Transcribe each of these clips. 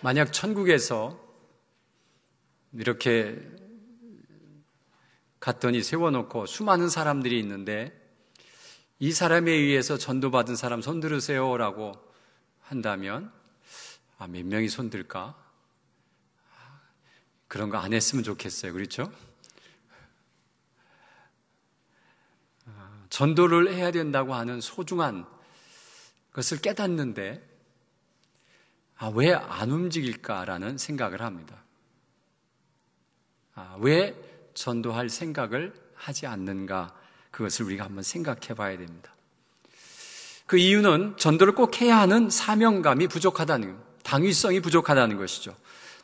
만약 천국에서 이렇게 갔더니 세워놓고 수많은 사람들이 있는데 이 사람에 의해서 전도받은 사람 손 들으세요 라고 한다면 몇 명이 손 들까? 그런 거 안 했으면 좋겠어요. 그렇죠? 전도를 해야 된다고 하는 소중한 것을 깨닫는데 왜 안 움직일까라는 생각을 합니다. 왜 전도할 생각을 하지 않는가? 그것을 우리가 한번 생각해 봐야 됩니다. 그 이유는 전도를 꼭 해야 하는 사명감이 부족하다는, 당위성이 부족하다는 것이죠.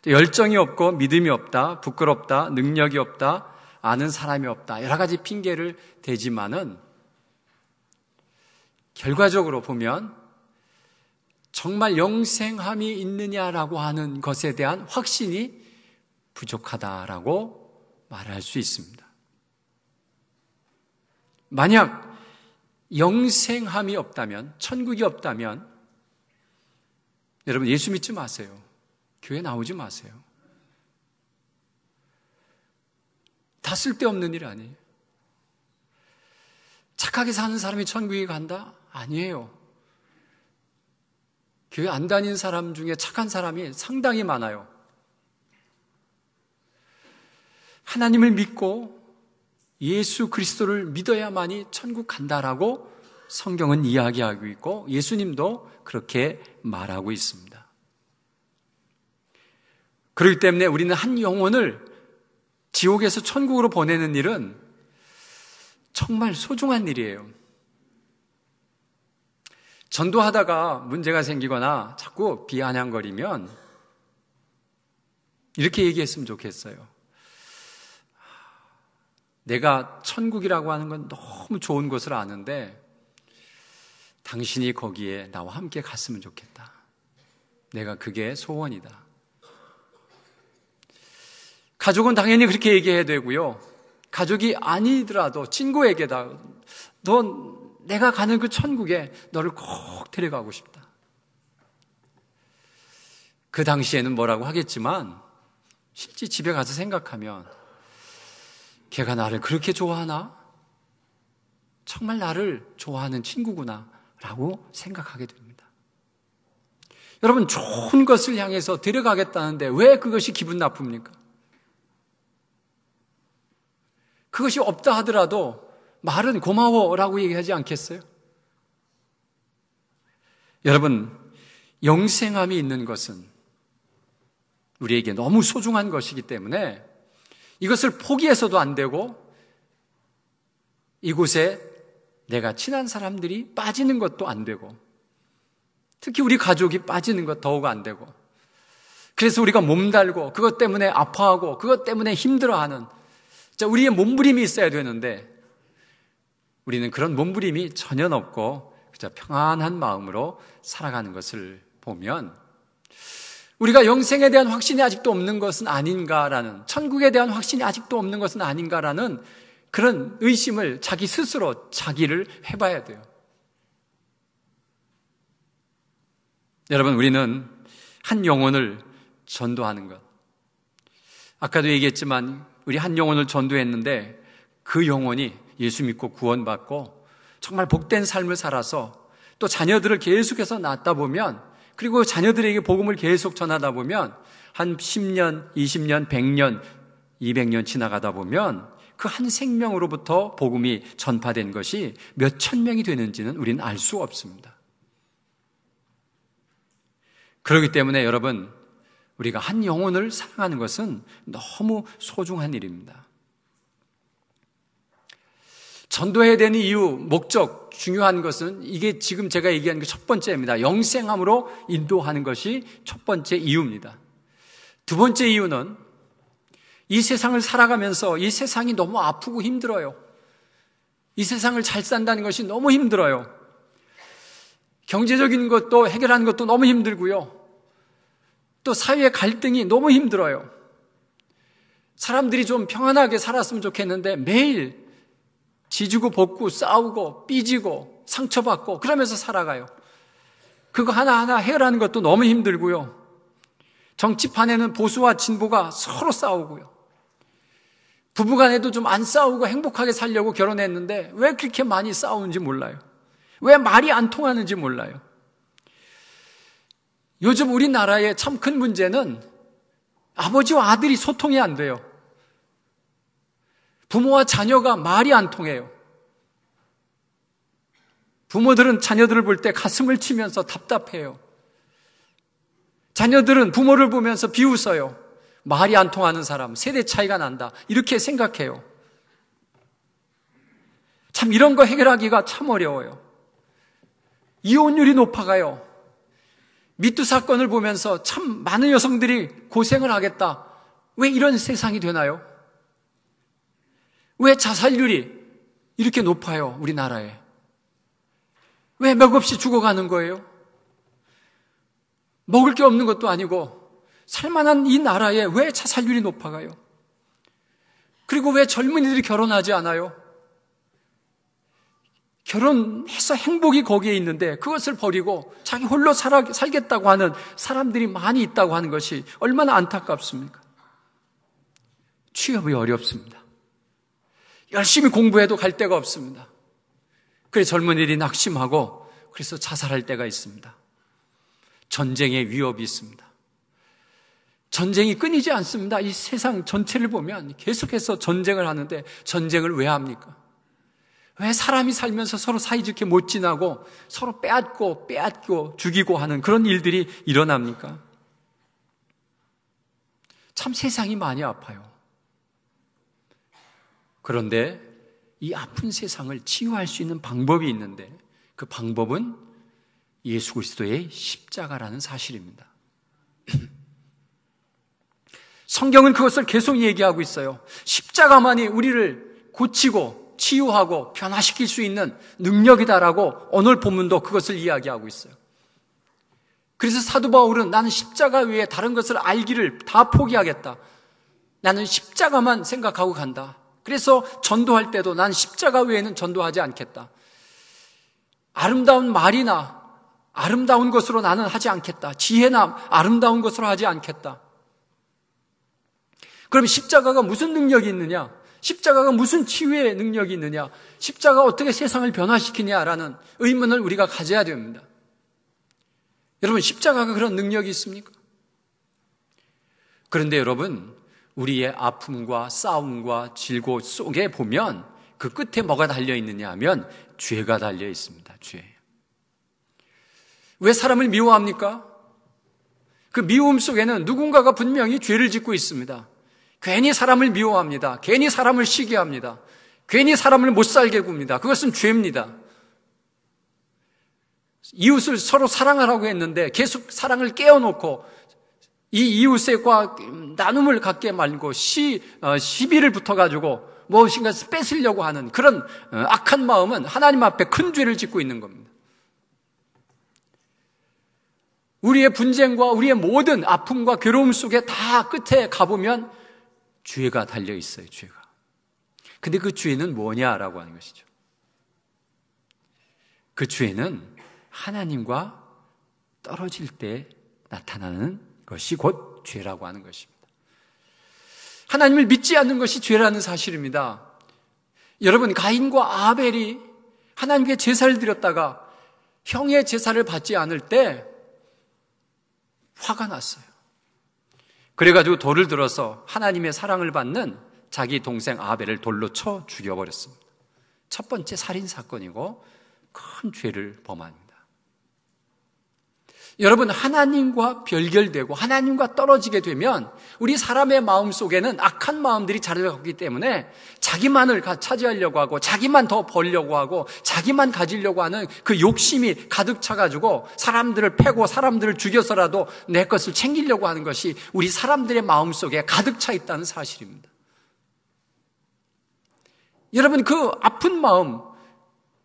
또 열정이 없고 믿음이 없다, 부끄럽다, 능력이 없다, 아는 사람이 없다, 여러 가지 핑계를 대지만은 결과적으로 보면 정말 영생함이 있느냐라고 하는 것에 대한 확신이 부족하다라고 말할 수 있습니다. 만약 영생함이 없다면, 천국이 없다면 여러분 예수 믿지 마세요. 교회 나오지 마세요. 다 쓸데없는 일 아니에요. 착하게 사는 사람이 천국에 간다? 아니에요. 교회 안 다니는 사람 중에 착한 사람이 상당히 많아요. 하나님을 믿고 예수 그리스도를 믿어야만이 천국 간다라고 성경은 이야기하고 있고 예수님도 그렇게 말하고 있습니다. 그렇기 때문에 우리는 한 영혼을 지옥에서 천국으로 보내는 일은 정말 소중한 일이에요. 전도하다가 문제가 생기거나 자꾸 비아냥거리면 이렇게 얘기했으면 좋겠어요. 내가 천국이라고 하는 건 너무 좋은 곳을 아는데 당신이 거기에 나와 함께 갔으면 좋겠다. 내가 그게 소원이다. 가족은 당연히 그렇게 얘기해야 되고요. 가족이 아니더라도 친구에게다. 넌 내가 가는 그 천국에 너를 꼭 데려가고 싶다. 그 당시에는 뭐라고 하겠지만 실제 집에 가서 생각하면 걔가 나를 그렇게 좋아하나? 정말 나를 좋아하는 친구구나 라고 생각하게 됩니다. 여러분 좋은 것을 향해서 데려가겠다는데 왜 그것이 기분 나쁩니까? 그것이 없다 하더라도 말은 고마워라고 얘기하지 않겠어요? 여러분, 영생함이 있는 것은 우리에게 너무 소중한 것이기 때문에 이것을 포기해서도 안 되고 이곳에 내가 친한 사람들이 빠지는 것도 안 되고 특히 우리 가족이 빠지는 것 더욱 안 되고 그래서 우리가 몸달고 그것 때문에 아파하고 그것 때문에 힘들어하는 우리의 몸부림이 있어야 되는데 우리는 그런 몸부림이 전혀 없고 그저 평안한 마음으로 살아가는 것을 보면 우리가 영생에 대한 확신이 아직도 없는 것은 아닌가라는, 천국에 대한 확신이 아직도 없는 것은 아닌가라는 그런 의심을 자기 스스로 자기를 해봐야 돼요. 여러분, 우리는 한 영혼을 전도하는 것. 아까도 얘기했지만 우리 한 영혼을 전도했는데 그 영혼이 예수 믿고 구원받고 정말 복된 삶을 살아서 또 자녀들을 계속해서 낳다 보면 그리고 자녀들에게 복음을 계속 전하다 보면 한 10년, 20년, 100년, 200년 지나가다 보면 그 한 생명으로부터 복음이 전파된 것이 몇 천 명이 되는지는 우리는 알 수 없습니다. 그렇기 때문에 여러분, 우리가 한 영혼을 사랑하는 것은 너무 소중한 일입니다. 전도해야 되는 이유, 목적, 중요한 것은 이게 지금 제가 얘기한 그 첫 번째입니다. 영생함으로 인도하는 것이 첫 번째 이유입니다. 두 번째 이유는 이 세상을 살아가면서 이 세상이 너무 아프고 힘들어요. 이 세상을 잘 산다는 것이 너무 힘들어요. 경제적인 것도 해결하는 것도 너무 힘들고요. 또 사회의 갈등이 너무 힘들어요. 사람들이 좀 평안하게 살았으면 좋겠는데 매일 지지고 볶고 싸우고 삐지고 상처받고 그러면서 살아가요. 그거 하나하나 해결하는 것도 너무 힘들고요. 정치판에는 보수와 진보가 서로 싸우고요. 부부간에도 좀 안 싸우고 행복하게 살려고 결혼했는데 왜 그렇게 많이 싸우는지 몰라요. 왜 말이 안 통하는지 몰라요. 요즘 우리나라의 참 큰 문제는 아버지와 아들이 소통이 안 돼요. 부모와 자녀가 말이 안 통해요. 부모들은 자녀들을 볼 때 가슴을 치면서 답답해요. 자녀들은 부모를 보면서 비웃어요. 말이 안 통하는 사람, 세대 차이가 난다, 이렇게 생각해요. 참 이런 거 해결하기가 참 어려워요. 이혼율이 높아가요. 미투 사건을 보면서 참 많은 여성들이 고생을 하겠다. 왜 이런 세상이 되나요? 왜 자살률이 이렇게 높아요, 우리나라에? 왜 맥없이 죽어가는 거예요? 먹을 게 없는 것도 아니고 살만한 이 나라에 왜 자살률이 높아가요? 그리고 왜 젊은이들이 결혼하지 않아요? 결혼해서 행복이 거기에 있는데 그것을 버리고 자기 홀로 살겠다고 하는 사람들이 많이 있다고 하는 것이 얼마나 안타깝습니까? 취업이 어렵습니다. 열심히 공부해도 갈 데가 없습니다. 그래서 젊은이들이 낙심하고 그래서 자살할 때가 있습니다. 전쟁의 위협이 있습니다. 전쟁이 끊이지 않습니다. 이 세상 전체를 보면 계속해서 전쟁을 하는데 전쟁을 왜 합니까? 왜 사람이 살면서 서로 사이좋게 못 지나고 서로 빼앗고 죽이고 하는 그런 일들이 일어납니까? 참 세상이 많이 아파요. 그런데 이 아픈 세상을 치유할 수 있는 방법이 있는데 그 방법은 예수 그리스도의 십자가라는 사실입니다. 성경은 그것을 계속 얘기하고 있어요. 십자가만이 우리를 고치고 치유하고 변화시킬 수 있는 능력이다라고 오늘 본문도 그것을 이야기하고 있어요. 그래서 사도 바울은 나는 십자가 외에 다른 것을 알기를 다 포기하겠다. 나는 십자가만 생각하고 간다. 그래서 전도할 때도 난 십자가 외에는 전도하지 않겠다. 아름다운 말이나 아름다운 것으로 나는 하지 않겠다. 지혜나 아름다운 것으로 하지 않겠다. 그럼 십자가가 무슨 능력이 있느냐? 십자가가 무슨 치유의 능력이 있느냐? 십자가가 어떻게 세상을 변화시키냐라는 의문을 우리가 가져야 됩니다. 여러분, 십자가가 그런 능력이 있습니까? 그런데 여러분, 우리의 아픔과 싸움과 질고 속에 보면 그 끝에 뭐가 달려있느냐 하면 죄가 달려 있습니다. 죄. 왜 사람을 미워합니까? 그 미움 속에는 누군가가 분명히 죄를 짓고 있습니다. 괜히 사람을 미워합니다. 괜히 사람을 시기합니다. 괜히 사람을 못 살게 굽니다. 그것은 죄입니다. 이웃을 서로 사랑하라고 했는데 계속 사랑을 깨어놓고 이 이웃과 나눔을 갖게 말고 시비를 붙어가지고 무엇인가 뺏으려고 하는 그런 악한 마음은 하나님 앞에 큰 죄를 짓고 있는 겁니다. 우리의 분쟁과 우리의 모든 아픔과 괴로움 속에 다 끝에 가보면 죄가 달려 있어요, 죄가. 근데 그 죄는 뭐냐라고 하는 것이죠. 그 죄는 하나님과 떨어질 때 나타나는 것이 곧 죄라고 하는 것입니다. 하나님을 믿지 않는 것이 죄라는 사실입니다. 여러분, 가인과 아벨이 하나님께 제사를 드렸다가 형의 제사를 받지 않을 때 화가 났어요. 그래가지고 돌을 들어서 하나님의 사랑을 받는 자기 동생 아벨을 돌로 쳐 죽여버렸습니다. 첫 번째 살인사건이고 큰 죄를 범합니다. 여러분, 하나님과 별결되고 하나님과 떨어지게 되면 우리 사람의 마음 속에는 악한 마음들이 자리를 갖기 때문에 자기만을 차지하려고 하고 자기만 더 벌려고 하고 자기만 가지려고 하는 그 욕심이 가득 차가지고 사람들을 패고 사람들을 죽여서라도 내 것을 챙기려고 하는 것이 우리 사람들의 마음 속에 가득 차 있다는 사실입니다. 여러분, 그 아픈 마음,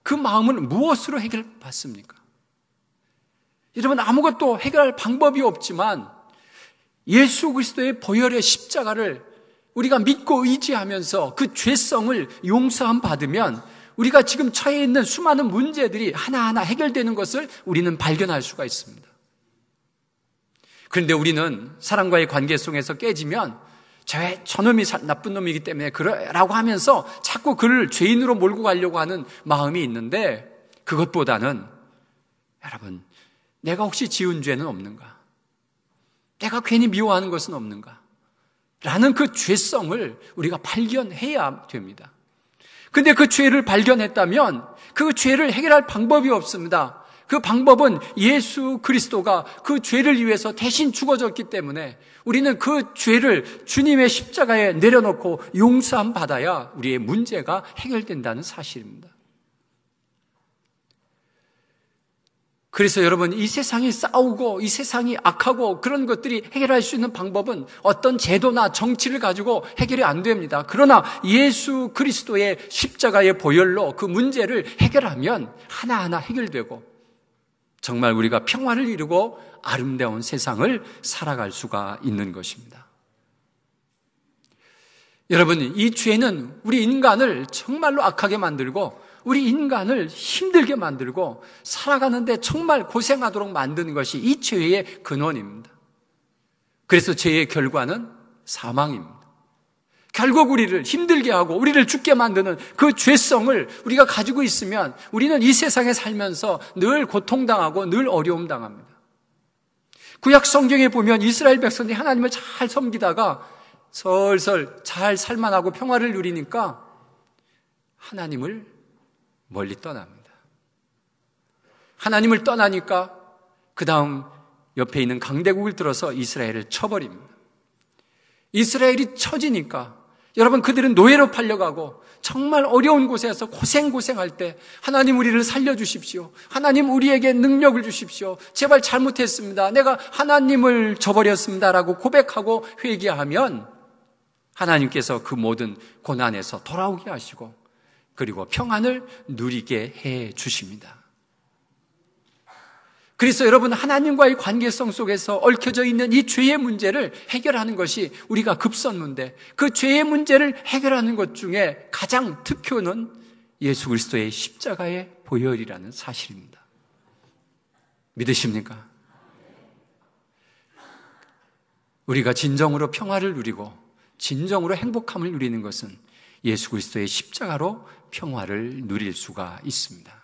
그 마음은 무엇으로 해결받습니까? 여러분, 아무것도 해결할 방법이 없지만 예수 그리스도의 보혈의 십자가를 우리가 믿고 의지하면서 그 죄성을 용서함 받으면 우리가 지금 처해 있는 수많은 문제들이 하나하나 해결되는 것을 우리는 발견할 수가 있습니다. 그런데 우리는 사람과의 관계 속에서 깨지면 저놈이 나쁜 놈이기 때문에 그러라고 하면서 자꾸 그를 죄인으로 몰고 가려고 하는 마음이 있는데, 그것보다는 여러분, 내가 혹시 지은 죄는 없는가? 내가 괜히 미워하는 것은 없는가? 라는 그 죄성을 우리가 발견해야 됩니다. 근데 그 죄를 발견했다면 그 죄를 해결할 방법이 없습니다. 그 방법은 예수 그리스도가 그 죄를 위해서 대신 죽어졌기 때문에 우리는 그 죄를 주님의 십자가에 내려놓고 용서함 받아야 우리의 문제가 해결된다는 사실입니다. 그래서 여러분, 이 세상이 싸우고 이 세상이 악하고 그런 것들이 해결할 수 있는 방법은 어떤 제도나 정치를 가지고 해결이 안 됩니다. 그러나 예수 그리스도의 십자가의 보혈로 그 문제를 해결하면 하나하나 해결되고 정말 우리가 평화를 이루고 아름다운 세상을 살아갈 수가 있는 것입니다. 여러분, 이 죄는 우리 인간을 정말로 악하게 만들고 우리 인간을 힘들게 만들고 살아가는데 정말 고생하도록 만드는 것이 이 죄의 근원입니다. 그래서 죄의 결과는 사망입니다. 결국 우리를 힘들게 하고 우리를 죽게 만드는 그 죄성을 우리가 가지고 있으면 우리는 이 세상에 살면서 늘 고통당하고 늘 어려움 당합니다. 구약 성경에 보면 이스라엘 백성들이 하나님을 잘 섬기다가 설설 잘 살만하고 평화를 누리니까 하나님을 멀리 떠납니다. 하나님을 떠나니까 그 다음 옆에 있는 강대국을 들어서 이스라엘을 쳐버립니다. 이스라엘이 쳐지니까 여러분, 그들은 노예로 팔려가고 정말 어려운 곳에서 고생할 때 하나님 우리를 살려주십시오. 하나님 우리에게 능력을 주십시오. 제발 잘못했습니다. 내가 하나님을 저버렸습니다라고 고백하고 회개하면 하나님께서 그 모든 고난에서 돌아오게 하시고 그리고 평안을 누리게 해 주십니다. 그래서 여러분, 하나님과의 관계성 속에서 얽혀져 있는 이 죄의 문제를 해결하는 것이 우리가 급선무인데, 그 죄의 문제를 해결하는 것 중에 가장 특효는 예수 그리스도의 십자가의 보혈이라는 사실입니다. 믿으십니까? 우리가 진정으로 평화를 누리고 진정으로 행복함을 누리는 것은 예수 그리스도의 십자가로 평화를 누릴 수가 있습니다.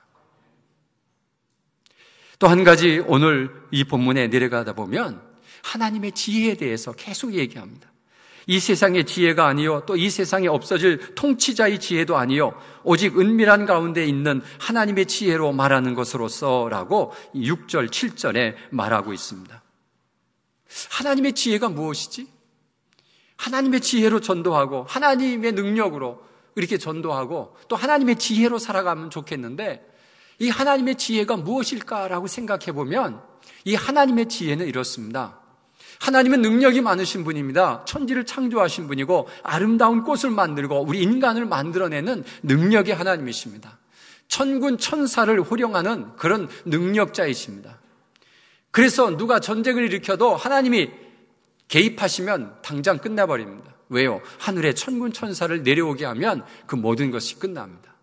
또 한 가지, 오늘 이 본문에 내려가다 보면 하나님의 지혜에 대해서 계속 얘기합니다. 이 세상의 지혜가 아니요, 또 이 세상에 없어질 통치자의 지혜도 아니요, 오직 은밀한 가운데 있는 하나님의 지혜로 말하는 것으로서라고 6절, 7절에 말하고 있습니다. 하나님의 지혜가 무엇이지? 하나님의 지혜로 전도하고 하나님의 능력으로 이렇게 전도하고 또 하나님의 지혜로 살아가면 좋겠는데, 이 하나님의 지혜가 무엇일까라고 생각해 보면 이 하나님의 지혜는 이렇습니다. 하나님은 능력이 많으신 분입니다. 천지를 창조하신 분이고 아름다운 꽃을 만들고 우리 인간을 만들어내는 능력의 하나님이십니다. 천군 천사를 호령하는 그런 능력자이십니다. 그래서 누가 전쟁을 일으켜도 하나님이 개입하시면 당장 끝나버립니다. 왜요? 하늘에 천군 천사를 내려오게 하면 그 모든 것이 끝납니다.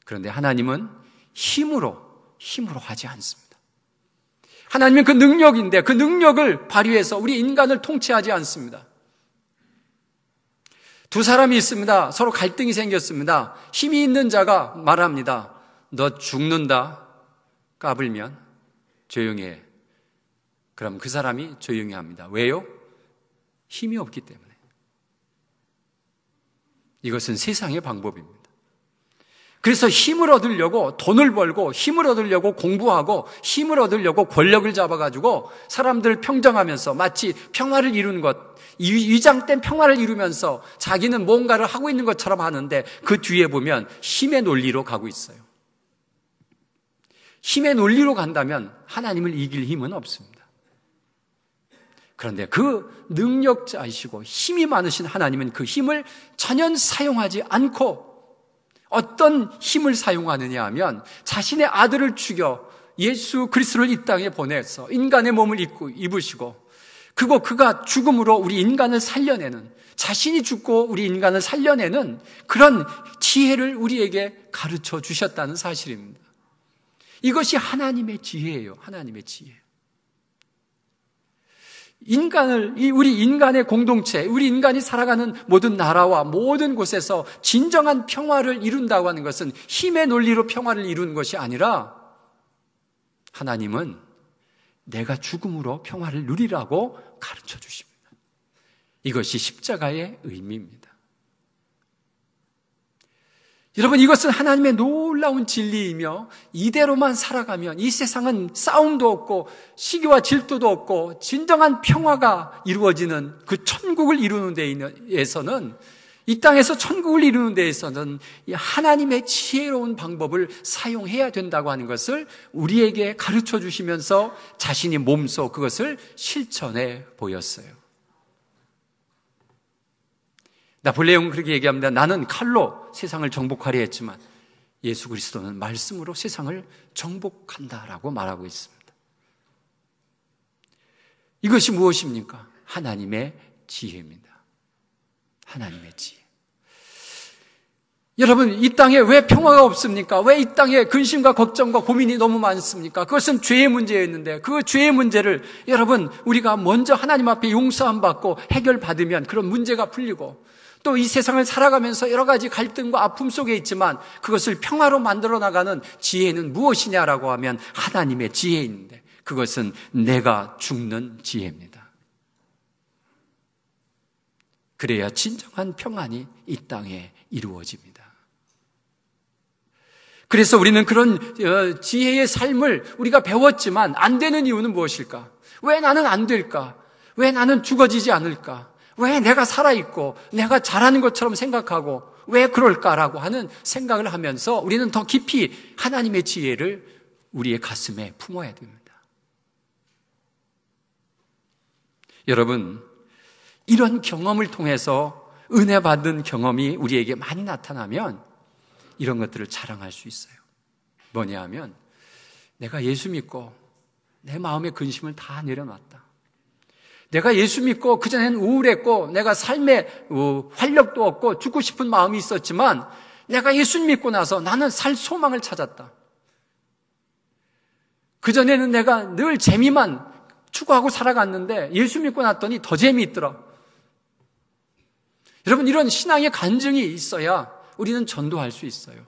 그런데 하나님은 힘으로 하지 않습니다. 하나님은 그 능력인데 그 능력을 발휘해서 우리 인간을 통치하지 않습니다. 두 사람이 있습니다. 서로 갈등이 생겼습니다. 힘이 있는 자가 말합니다. 너 죽는다. 까불면 조용히 해. 그럼 그 사람이 조용히 합니다. 왜요? 힘이 없기 때문에. 이것은 세상의 방법입니다. 그래서 힘을 얻으려고 돈을 벌고 힘을 얻으려고 공부하고 힘을 얻으려고 권력을 잡아가지고 사람들을 평정하면서 마치 평화를 이루는 것, 위장된 평화를 이루면서 자기는 뭔가를 하고 있는 것처럼 하는데 그 뒤에 보면 힘의 논리로 가고 있어요. 힘의 논리로 간다면 하나님을 이길 힘은 없습니다. 그런데 그 능력자이시고 힘이 많으신 하나님은 그 힘을 전혀 사용하지 않고 어떤 힘을 사용하느냐 하면 자신의 아들을 죽여 예수 그리스도를 이 땅에 보내서 인간의 몸을 입으시고 그리고 그가 죽음으로 우리 인간을 살려내는, 자신이 죽고 우리 인간을 살려내는 그런 지혜를 우리에게 가르쳐 주셨다는 사실입니다. 이것이 하나님의 지혜예요. 하나님의 지혜. 우리 인간의 공동체, 우리 인간이 살아가는 모든 나라와 모든 곳에서 진정한 평화를 이룬다고 하는 것은 힘의 논리로 평화를 이루는 것이 아니라 하나님은 내가 죽음으로 평화를 누리라고 가르쳐 주십니다. 이것이 십자가의 의미입니다. 여러분, 이것은 하나님의 놀라운 진리이며 이대로만 살아가면 이 세상은 싸움도 없고 시기와 질투도 없고 진정한 평화가 이루어지는 그 천국을 이루는 데에서는, 이 땅에서 천국을 이루는 데에서는 이 하나님의 지혜로운 방법을 사용해야 된다고 하는 것을 우리에게 가르쳐 주시면서 자신이 몸소 그것을 실천해 보였어요. 나폴레옹은 그렇게 얘기합니다. 나는 칼로 세상을 정복하려 했지만 예수 그리스도는 말씀으로 세상을 정복한다라고 말하고 있습니다. 이것이 무엇입니까? 하나님의 지혜입니다. 하나님의 지혜. 여러분, 이 땅에 왜 평화가 없습니까? 왜 이 땅에 근심과 걱정과 고민이 너무 많습니까? 그것은 죄의 문제였는데 그 죄의 문제를 여러분, 우리가 먼저 하나님 앞에 용서함 받고 해결받으면 그런 문제가 풀리고, 또 이 세상을 살아가면서 여러 가지 갈등과 아픔 속에 있지만 그것을 평화로 만들어 나가는 지혜는 무엇이냐라고 하면 하나님의 지혜인데, 그것은 내가 죽는 지혜입니다. 그래야 진정한 평안이 이 땅에 이루어집니다. 그래서 우리는 그런 지혜의 삶을 우리가 배웠지만 안 되는 이유는 무엇일까? 왜 나는 안 될까? 왜 나는 죽어지지 않을까? 왜 내가 살아있고 내가 잘하는 것처럼 생각하고 왜 그럴까라고 하는 생각을 하면서 우리는 더 깊이 하나님의 지혜를 우리의 가슴에 품어야 됩니다. 여러분, 이런 경험을 통해서 은혜 받은 경험이 우리에게 많이 나타나면 이런 것들을 자랑할 수 있어요. 뭐냐 하면, 내가 예수 믿고 내 마음의 근심을 다 내려놨다. 내가 예수 믿고 그전에는 우울했고 내가 삶에 활력도 없고 죽고 싶은 마음이 있었지만 내가 예수 믿고 나서 나는 살 소망을 찾았다. 그전에는 내가 늘 재미만 추구하고 살아갔는데 예수 믿고 났더니 더 재미있더라. 여러분, 이런 신앙의 간증이 있어야 우리는 전도할 수 있어요.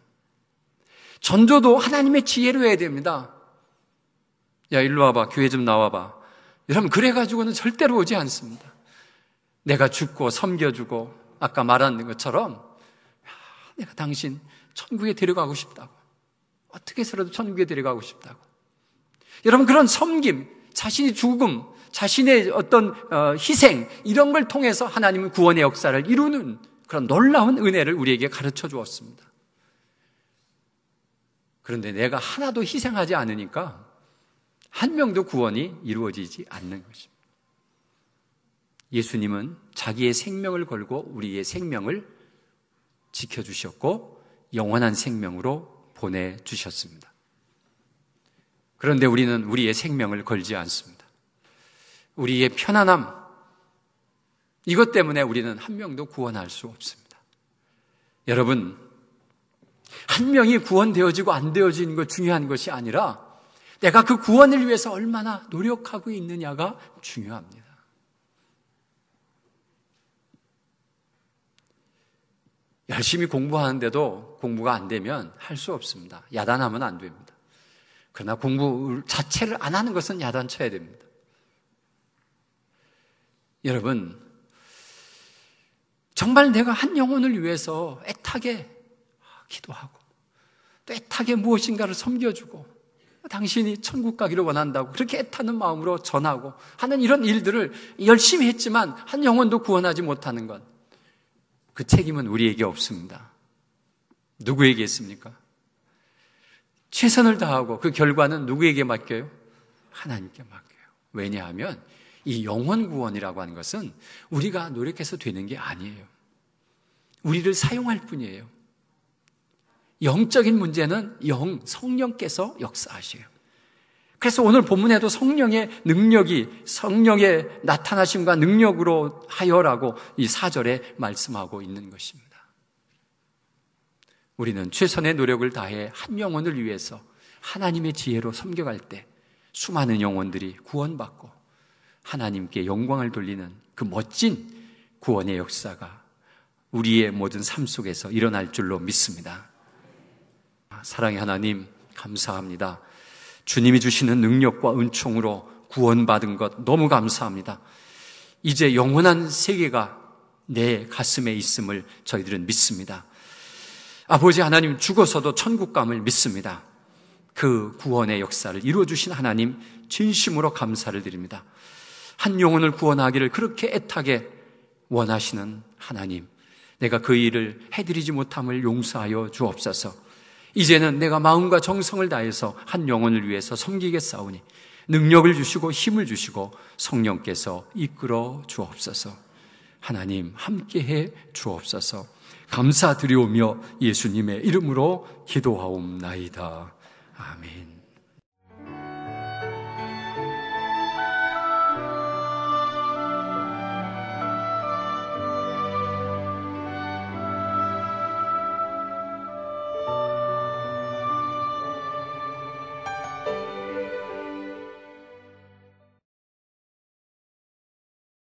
전도도 하나님의 지혜로 해야 됩니다. 야, 일로 와봐. 교회 좀 나와봐. 여러분, 그래가지고는 절대로 오지 않습니다. 내가 죽고 섬겨주고 아까 말한 것처럼 내가 당신 천국에 데려가고 싶다고, 어떻게 해서라도 천국에 데려가고 싶다고. 여러분, 그런 섬김, 자신의 죽음, 자신의 어떤 희생, 이런 걸 통해서 하나님은 구원의 역사를 이루는 그런 놀라운 은혜를 우리에게 가르쳐 주었습니다. 그런데 내가 하나도 희생하지 않으니까 한 명도 구원이 이루어지지 않는 것입니다. 예수님은 자기의 생명을 걸고 우리의 생명을 지켜주셨고 영원한 생명으로 보내주셨습니다. 그런데 우리는 우리의 생명을 걸지 않습니다. 우리의 편안함, 이것 때문에 우리는 한 명도 구원할 수 없습니다. 여러분, 한 명이 구원되어지고 안 되어지는 것 중요한 것이 아니라 내가 그 구원을 위해서 얼마나 노력하고 있느냐가 중요합니다. 열심히 공부하는데도 공부가 안 되면 할 수 없습니다. 야단하면 안 됩니다. 그러나 공부 자체를 안 하는 것은 야단쳐야 됩니다. 여러분, 정말 내가 한 영혼을 위해서 애타게 기도하고 또 애타게 무엇인가를 섬겨주고 당신이 천국 가기를 원한다고 그렇게 애타는 마음으로 전하고 하는 이런 일들을 열심히 했지만 한 영혼도 구원하지 못하는 것, 그 책임은 우리에게 없습니다. 누구에게 있습니까? 최선을 다하고 그 결과는 누구에게 맡겨요? 하나님께 맡겨요. 왜냐하면 이 영혼 구원이라고 하는 것은 우리가 노력해서 되는 게 아니에요. 우리를 사용할 뿐이에요. 영적인 문제는 성령께서 역사하셔요. 그래서 오늘 본문에도 성령의 능력이, 성령의 나타나심과 능력으로 하여라고 이 4절에 말씀하고 있는 것입니다. 우리는 최선의 노력을 다해 한 영혼을 위해서 하나님의 지혜로 섬겨갈 때 수많은 영혼들이 구원받고 하나님께 영광을 돌리는 그 멋진 구원의 역사가 우리의 모든 삶 속에서 일어날 줄로 믿습니다. 사랑의 하나님, 감사합니다. 주님이 주시는 능력과 은총으로 구원받은 것 너무 감사합니다. 이제 영원한 세계가 내 가슴에 있음을 저희들은 믿습니다. 아버지 하나님, 죽어서도 천국감을 믿습니다. 그 구원의 역사를 이루어주신 하나님, 진심으로 감사를 드립니다. 한 영혼을 구원하기를 그렇게 애타게 원하시는 하나님, 내가 그 일을 해드리지 못함을 용서하여 주옵소서. 이제는 내가 마음과 정성을 다해서 한 영혼을 위해서 섬기겠사오니 능력을 주시고 힘을 주시고 성령께서 이끌어 주옵소서. 하나님, 함께해 주옵소서. 감사드리오며 예수님의 이름으로 기도하옵나이다. 아멘.